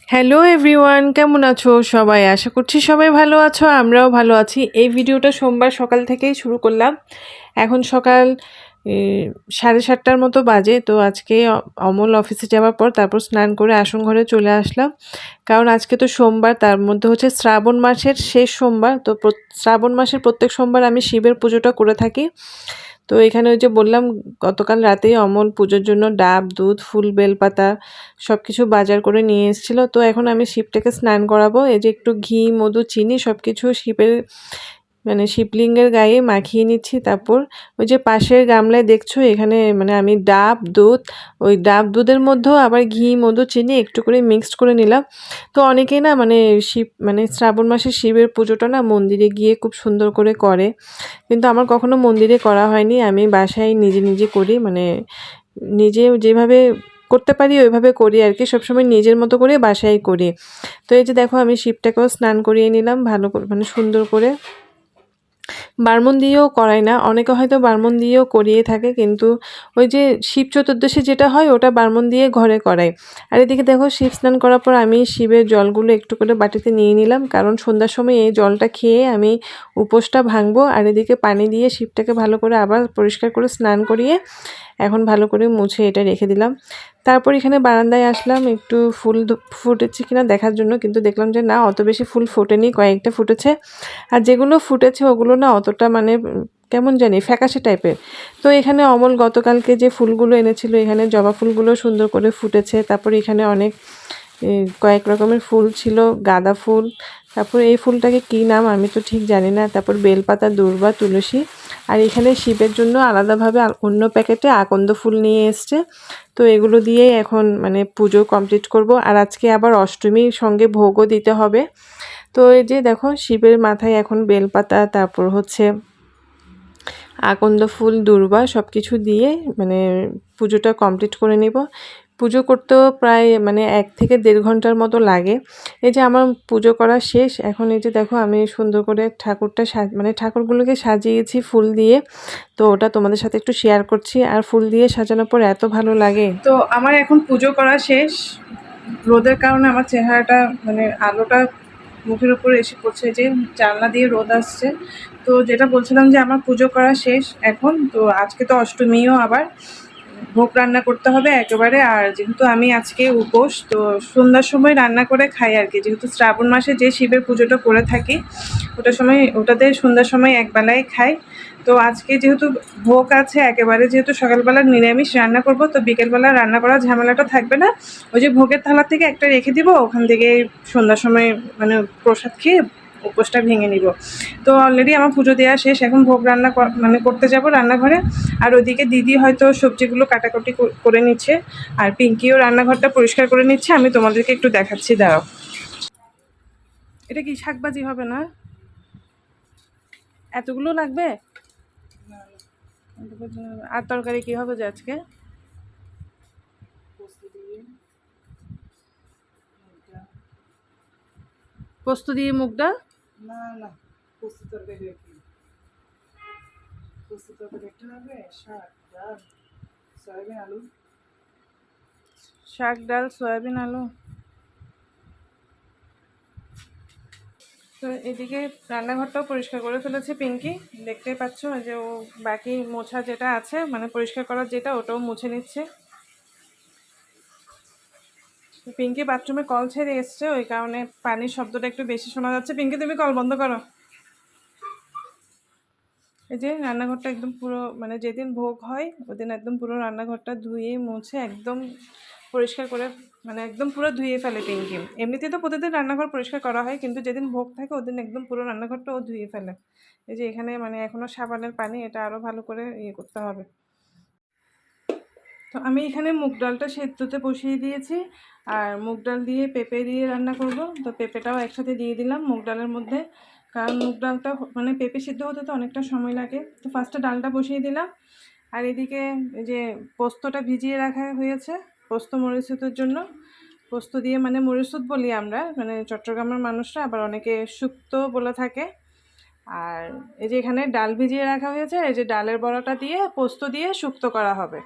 Hello everyone, কেমন আছো সবাই? আশা করছি সবাই ভালো আছো, আমরাও ভালো আছি। এই ভিডিওটা সোমবার সকাল থেকেই শুরু করলাম। এখন সকাল 7:30টার মতো বাজে। তো আজকে অমল অফিসে যাওয়ার পর তারপর স্নান করে আসন ঘরে চলে আসলাম, কারণ আজকে তো সোমবার, তার মধ্যে হচ্ছে শ্রাবণ মাসের শেষ সোমবার। তো শ্রাবণ মাসের প্রত্যেক সোমবার আমি শিবের পুজোটা করে থাকি। তো এখানে ওই যে বললাম, গতকাল রাতেই অমল পুজোর জন্য ডাব, দুধ, ফুল, বেলপাতা সব কিছু বাজার করে নিয়ে এসেছিলো। তো এখন আমি শিবটাকে স্নান করাবো। এই যে একটু ঘি, মধু, চিনি সব কিছু শিবের শিবলিঙ্গের গায়ে মাখিয়ে নিচ্ছি। তারপর ওই যে পাশের গামলায় দেখছো, এখানে আমি ডাব, দুধ, ওই ডাব দুধের মধ্যেও আবার ঘি, মধু, চিনি একটু করে মিক্সড করে নিলাম। তো অনেকেই না শিব শ্রাবণ মাসে শিবের পুজোটা না মন্দিরে গিয়ে খুব সুন্দর করে করে, কিন্তু আমার কখনো মন্দিরে করা হয়নি। আমি বাসায় নিজে নিজে করি, নিজে যেভাবে করতে পারি ওইভাবে করি আর কি। সবসময় নিজের মতো করে বাসায় করি। তো এই যে দেখো, আমি শিবটাকেও স্নান করিয়ে নিলাম ভালো করে, সুন্দর করে। বারমন দিয়েও করাই না, অনেকে হয়তো বারমন দিয়েও করিয়ে থাকে, কিন্তু ওই যে শিব চতুর্দশী যেটা হয় ওটা বারমন দিয়ে ঘরে করাই। আর এদিকে দেখো, শিব স্নান করার পর আমি শিবের জলগুলো একটু করে বাটিতে নিয়ে নিলাম, কারণ সন্ধ্যার সময় এই জলটা খেয়ে আমি উপোসটা ভাঙবো। আর এদিকে পানি দিয়ে শিবটাকে ভালো করে আবার পরিষ্কার করে স্নান করিয়ে এখন ভালো করে মুছে এটা রেখে দিলাম। তারপর এখানে বারান্দায় আসলাম একটু ফুল ফুটেছে কিনা দেখার জন্য, কিন্তু দেখলাম যে না, অত বেশি ফুল ফোটেনি, কয়েকটা ফুটেছে। আর যেগুলো ফুটেছে ওগুলো না অতটা কেমন জানি ফ্যাকাশে টাইপের। তো এখানে অমল গতকালকে যে ফুলগুলো এনেছিল, এখানে জবা ফুলগুলো সুন্দর করে ফুটেছে। তারপর এখানে অনেক কয়েক রকমের ফুল ছিল, গাঁদা ফুল, তারপর এই ফুলটাকে কী নাম আমি তো ঠিক জানি না। তারপর বেলপাতা, দূর্বা, তুলসী। আর এখানে শিবের জন্য আলাদাভাবে অন্য প্যাকেটে আকন্দ ফুল নিয়ে এসছে। তো এগুলো দিয়ে এখন পুজো কমপ্লিট করব। আর আজকে আবার অষ্টমীর সঙ্গে ভোগও দিতে হবে। তো এই যে দেখো, শিবের মাথায় এখন বেলপাতা, তারপর হচ্ছে আকন্দ ফুল, দূর্বা সব কিছু দিয়ে পুজোটা কমপ্লিট করে নিব। পুজো করতেও প্রায় 1 থেকে 1.5 ঘন্টার মতো লাগে। এই যে আমার পুজো করা শেষ। এখন এই যে দেখো, আমি সুন্দর করে ঠাকুরটা ঠাকুরগুলোকে সাজিয়েছি ফুল দিয়ে। তো ওটা তোমাদের সাথে একটু শেয়ার করছি। আর ফুল দিয়ে সাজানোর পর এত ভালো লাগে। তো আমার এখন পুজো করা শেষ। রোদের কারণে আমার চেহারাটা আলোটা মুখের উপরে এসে পড়ছে, যে জানলা দিয়ে রোদ আসছে। তো যেটা বলছিলাম, যে আমার পুজো করা শেষ এখন। তো আজকে তো অষ্টমীও, আবার ভোগ রান্না করতে হবে একেবারে। আর যেহেতু আমি আজকে উপোস, তো সন্ধ্যার সময় রান্না করে খাই আর কি। যেহেতু শ্রাবণ মাসে যে শিবের পুজোটা করে থাকি, ওটাতে সন্ধ্যার সময় একবেলায় খাই। তো আজকে যেহেতু ভোগ আছে একেবারে, যেহেতু সকালবেলা নিরামিষ রান্না করব, তো বিকেলবেলা রান্না করার ঝামেলাটা থাকবে না। ওই যে ভোগের থালা থেকে একটা রেখে দিব, ওখান থেকে সন্ধ্যার সময় প্রসাদ খেয়ে উপোসটা ভেঙে নিব। তো অলরেডি আমার পুজো দেওয়া শেষ। এখন ভোগ রান্না করতে যাব রান্নাঘরে। আর ওদিকে দিদি হয়তো সবজিগুলো কাটাকুটি করে নিচ্ছে, আর পিঙ্কিও রান্নাঘরটা পরিষ্কার করে নিচ্ছে। আমি তোমাদেরকে একটু দেখাচ্ছি, দাঁড়াও। এটা কি শাকভাজি হবে না? এতগুলো লাগবে? আর তরকারি কি হবে যে আজকে? পোস্ত দিয়ে মুগ ডাল? না না, পোস্ত তরকারি কি? পোস্ত তরকারি একটা হবে, শাক, ডাল, সয়াবিন, আলু। শাক, ডাল, সয়াবিন, আলু। তো এদিকে রান্নাঘরটাও পরিষ্কার করে ফেলেছে পিঙ্কি, দেখতেই পাচ্ছ। যে ও বাকি মোছা যেটা আছে, পরিষ্কার করার যেটা, ওটাও মুছে নিচ্ছে। পিঙ্কি বাথরুমে কল ছেড়ে এসছে, ওই কারণে পানির শব্দটা একটু বেশি শোনা যাচ্ছে। পিঙ্কি, তুমি কল বন্ধ করো। এই যে রান্নাঘরটা একদম পুরো, যেদিন ভোগ হয় ওদিন একদম পুরো রান্নাঘরটা ধুয়ে মুছে একদম পরিষ্কার করে, একদম পুরো ধুয়ে ফেলে পিঙ্কি। এমনিতেই তো প্রতিদিন রান্নাঘর পরিষ্কার করা হয়, কিন্তু যেদিন ভোগ থাকে ওদিন একদম পুরো রান্নাঘরটা ও ধুয়ে ফেলে। এই যে এখানে এখনও সাবানের পানি, এটা আরও ভালো করে ইয়ে করতে হবে। তো আমি এখানে মুগ ডালটা সেদ্ধতে বসিয়ে দিয়েছি। আর মুগ ডাল দিয়ে পেঁপে দিয়ে রান্না করব। তো পেঁপেটাও একসাথে দিয়ে দিলাম মুগ ডালের মধ্যে, কারণ মুগ ডালটা পেঁপে সিদ্ধ হতে তো অনেকটা সময় লাগে। তো ফার্স্টে ডালটা বসিয়ে দিলাম। আর এদিকে যে পোস্তটা ভিজিয়ে রাখা হয়েছে, পোস্ত মরিচুতের জন্য। পোস্ত দিয়ে মরিচুত বলি আমরা, চট্টগ্রামের মানুষরা, আবার অনেকে শুক্তো বলে থাকে। আর এই যে এখানে ডাল ভিজিয়ে রাখা হয়েছে, এই যে ডালের বড়াটা দিয়ে পোস্ত দিয়ে শুক্তো করা হবে।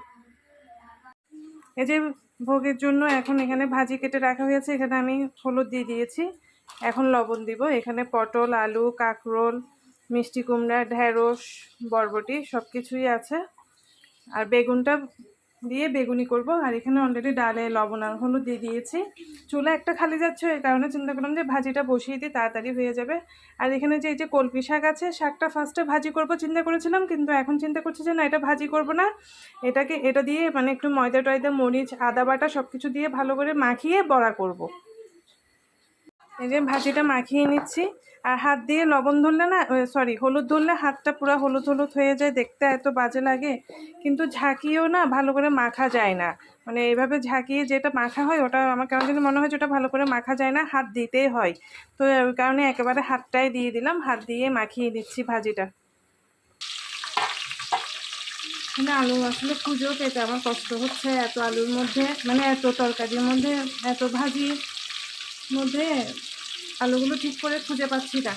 এই যে ভোগের জন্য এখন এখানে ভাজি কেটে রাখা হয়েছে, এখানে আমি হলুদ দিয়ে দিয়েছি, এখন লবণ দিব। এখানে পটল, আলু, কাঁকরোল, মিষ্টি কুমড়া, ঢেঁড়স, বরবটি সব কিছুই আছে। আর বেগুনটা দিয়ে বেগুনি করব। আর এখানে অলরেডি ডালে লবণ আর হলুদ দিয়ে দিয়েছি। চুলা একটা খালি যাচ্ছে, এই কারণে চিন্তা করলাম যে ভাজিটা বসিয়ে দিই, তাড়াতাড়ি হয়ে যাবে। আর এখানে যে এই যে কলমি শাক আছে, শাকটা ফার্স্টে ভাজি করব চিন্তা করেছিলাম, কিন্তু এখন চিন্তা করছি যে না, এটা ভাজি করব না, এটা দিয়ে মানে একটু ময়দা টয়দা, মরিচ, আদা বাটা সব কিছু দিয়ে ভালো করে মাখিয়ে বড়া করব। এই যে ভাজিটা মাখিয়ে নিচ্ছি। আর হাত দিয়ে লবণ ধরলে না, সরি, হলুদ ধরলে হাতটা পুরো হলুদ হলুদ হয়ে যায়, দেখতে এত বাজে লাগে। কিন্তু ঝাঁকিয়েও না ভালো করে মাখা যায় না, মানে এইভাবে ঝাঁকিয়ে যেটা মাখা হয় ওটা আমার কেমন যেন মনে হয় যে ওটা ভালো করে মাখা যায় না, হাত দিতেই হয়। তো ওই কারণে একেবারে হাতটাই দিয়ে দিলাম, হাত দিয়ে মাখিয়ে দিচ্ছি ভাজিটা। না, আলু আসলে খুঁজেও পেতে আমার কষ্ট হচ্ছে, এত আলুর মধ্যে, মানে এত তরকারির মধ্যে, এত ভাজির মধ্যে আলুগুলো ঠিক করে খুঁজে পাচ্ছি না।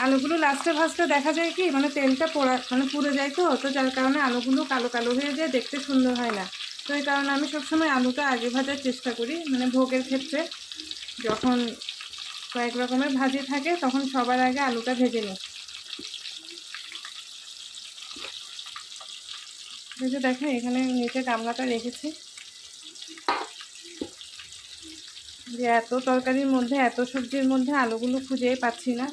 আলুগুলো লাস্টে ভাজতে দেখা যায় কি, মানে তেলটা পোড়া, মানে পুড়ে যায়, তো যার কারণে আলুগুলো কালো কালো হয়ে যায়, দেখতে সুন্দর হয় না। তো এই কারণে আমি সবসময় আলুটা আগে ভাজার চেষ্টা করি, মানে ভোগের ক্ষেত্রে যখন কয়েক রকমের ভাজি থাকে তখন সবার আগে আলুটা ভেজে নিই। এই যে দেখো, এখানে নিচে গামলাটা রেখেছি, যে এত তরকারির মধ্যে, এত সবজির মধ্যে আলুগুলো খুঁজেই পাচ্ছি না।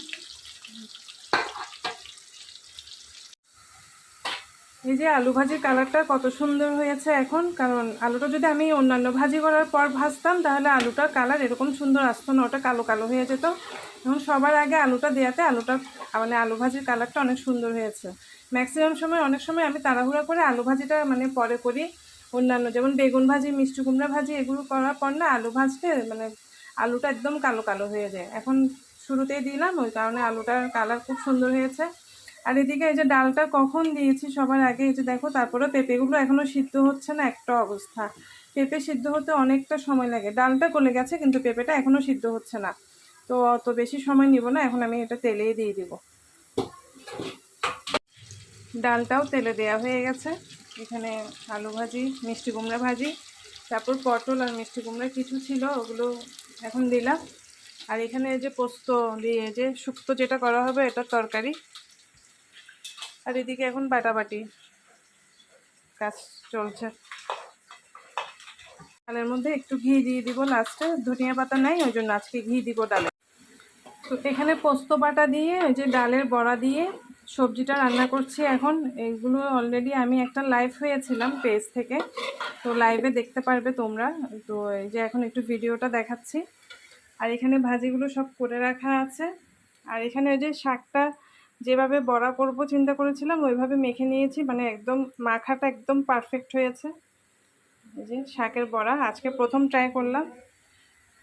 এই যে আলু ভাজির কালারটা কত সুন্দর হয়েছে এখন, কারণ আলুটা যদি আমি অন্যান্য ভাজি করার পর ভাজতাম তাহলে আলুটার কালার এরকম সুন্দর আসতো না, ওটা কালো কালো হয়ে যেত। এখন সবার আগে আলুটা দেওয়াতে আলুটা, মানে আলু ভাজির কালারটা অনেক সুন্দর হয়েছে। ম্যাক্সিমাম সময়, অনেক সময় আমি তাড়াহুড়া করে আলু ভাজিটা মানে পরে করি। অন্যান্য যেমন বেগুন ভাজি, মিষ্টি কুমড়া ভাজি, এগুলো করার পর না আলু ভাজতে মানে আলুটা একদম কালো কালো হয়ে যায়। এখন শুরুতেই দিলাম, ওই কারণে আলুটার কালার খুব সুন্দর হয়েছে। আর এদিকে এই যে ডালটা কখন দিয়েছি সবার আগে, এই যে দেখো, তারপরে পেঁপেগুলো এখনো সিদ্ধ হচ্ছে না, একটা অবস্থা। পেঁপে সিদ্ধ হতে অনেকটা সময় লাগে, ডালটা গলে গেছে কিন্তু পেঁপেটা এখনো সিদ্ধ হচ্ছে না। তো অত বেশি সময় নিব না, এখন আমি এটা তেলেই দিয়ে দিব। ডালটাও তেলে দেয়া হয়ে গেছে। এখানে আলু ভাজি, মিষ্টি কুমড়া ভাজি, তারপর পটল আর মিষ্টি কুমড়া কিছু ছিল, ওগুলো এখন দিলাম। আর এখানে এই যে পোস্ত দিয়ে যে শুক্তো যেটা করা হবে, এটা তরকারি। আর এদিকে এখন বাটাবাটি কাজ চলছে। ডালের মধ্যে একটু ঘি দিয়ে দিব লাস্টে, ধনিয়া পাতা নাই, ওই জন্য আজকে ঘি দিব ডালে। তো এখানে পোস্ত বাটা দিয়ে ওই যে ডালের বড়া দিয়ে সবজিটা রান্না করছি এখন। এগুলো অলরেডি আমি একটা লাইভ হয়েছিলাম পেজ থেকে, তো লাইভে দেখতে পারবে তোমরা। তো এই যে এখন একটু ভিডিওটা দেখাচ্ছি। আর এখানে ভাজিগুলো সব করে রাখা আছে। আর এখানে ওই যে শাকটা যেভাবে বড়া করব চিন্তা করেছিলাম, ওইভাবে মেখে নিয়েছি, মানে একদম মাখাটা একদম পারফেক্ট হয়েছে। এই যে শাকের বড়া আজকে প্রথম ট্রাই করলাম।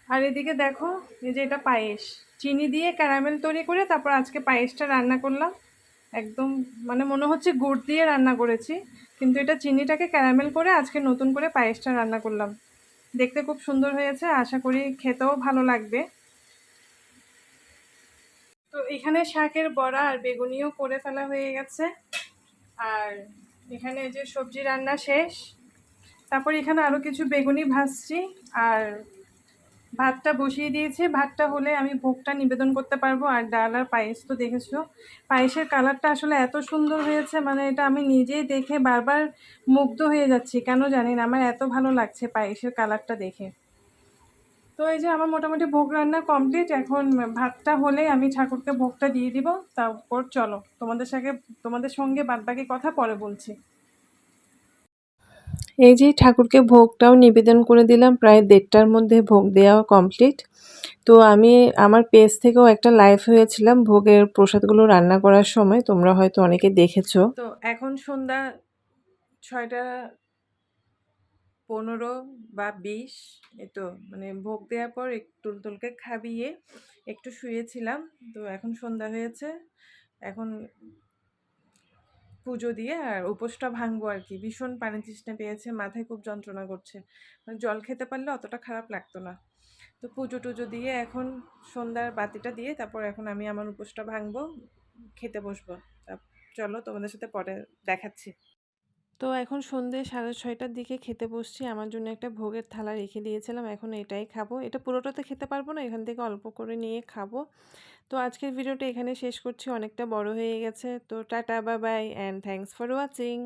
আর এদিকে দেখো, এই যে এটা পায়েস, চিনি দিয়ে ক্যারামেল তৈরি করে তারপর আজকে পায়েসটা রান্না করলাম। একদম মানে মনে হচ্ছে গুড় দিয়ে রান্না করেছি, কিন্তু এটা চিনিটাকে ক্যারামেল করে আজকে নতুন করে পায়েসটা রান্না করলাম। দেখতে খুব সুন্দর হয়েছে, আশা করি খেতেও ভালো লাগবে। তো এখানে শাকের বড়া আর বেগুনিও করে ফেলা হয়ে গেছে। আর এখানে যে সবজি রান্না শেষ, তারপর এখানে আরও কিছু বেগুনি ভাজছি। আর ভাতটা বসিয়ে দিয়েছি, ভাতটা হলে আমি ভোগটা নিবেদন করতে পারবো। আর ডাল আর পায়েস তো দেখেছো, পায়েসের কালারটা আসলে এত সুন্দর হয়েছে, মানে এটা আমি নিজেই দেখে বারবার মুগ্ধ হয়ে যাচ্ছি, কেন জানি না, আমার এত ভালো লাগছে পায়েসের কালারটা দেখে। তো এই যে আমার মোটামুটি ভোগ রান্না কমপ্লিট, এখন ভাতটা হলে আমি ঠাকুরকে ভোগটা দিয়ে দিব। তারপর চলো তোমাদের সঙ্গে বাদবাকি কথা পরে বলছি। এই যে ঠাকুরকে ভোগটাও নিবেদন করে দিলাম, প্রায় 1:30টার মধ্যে ভোগ দেওয়া কমপ্লিট। তো আমি আমার পেজ থেকেও একটা লাইভ হয়েছিলাম ভোগের প্রসাদগুলো রান্না করার সময়, তোমরা হয়তো অনেকে দেখেছো। তো এখন সন্ধ্যা 6:15 বা 20, এই তো মানে ভোগ দেওয়ার পর একটু টুলটুলকে খাইয়ে একটু শুয়েছিলাম। তো এখন সন্ধ্যা হয়েছে, এখন পুজো দিয়ে আর উপোসটা ভাঙবো আর কি। ভীষণ পানি তৃষ্ণা পেয়েছে, মাথায় খুব যন্ত্রণা করছে, মানে জল খেতে পারলে অতটা খারাপ লাগতো না। তো পুজো টুজো দিয়ে এখন সন্ধ্যার বাতিটা দিয়ে তারপর এখন আমি আমার উপোসটা ভাঙবো, খেতে বসবো। চলো তোমাদের সাথে পরে দেখাচ্ছি। তো এখন সন্ধ্যে 6:30টার দিকে খেতে বসছি। আমার জন্য একটা ভোগের থালা রেখে দিয়েছিলাম, এখন এটাই খাবো। এটা পুরোটাতে খেতে পারবো না, এখান থেকে অল্প করে নিয়ে খাবো। তো আজকের ভিডিওটা এখানে শেষ করছি, অনেকটা বড় হয়ে গেছে। তো tata, bye bye and thanks for watching.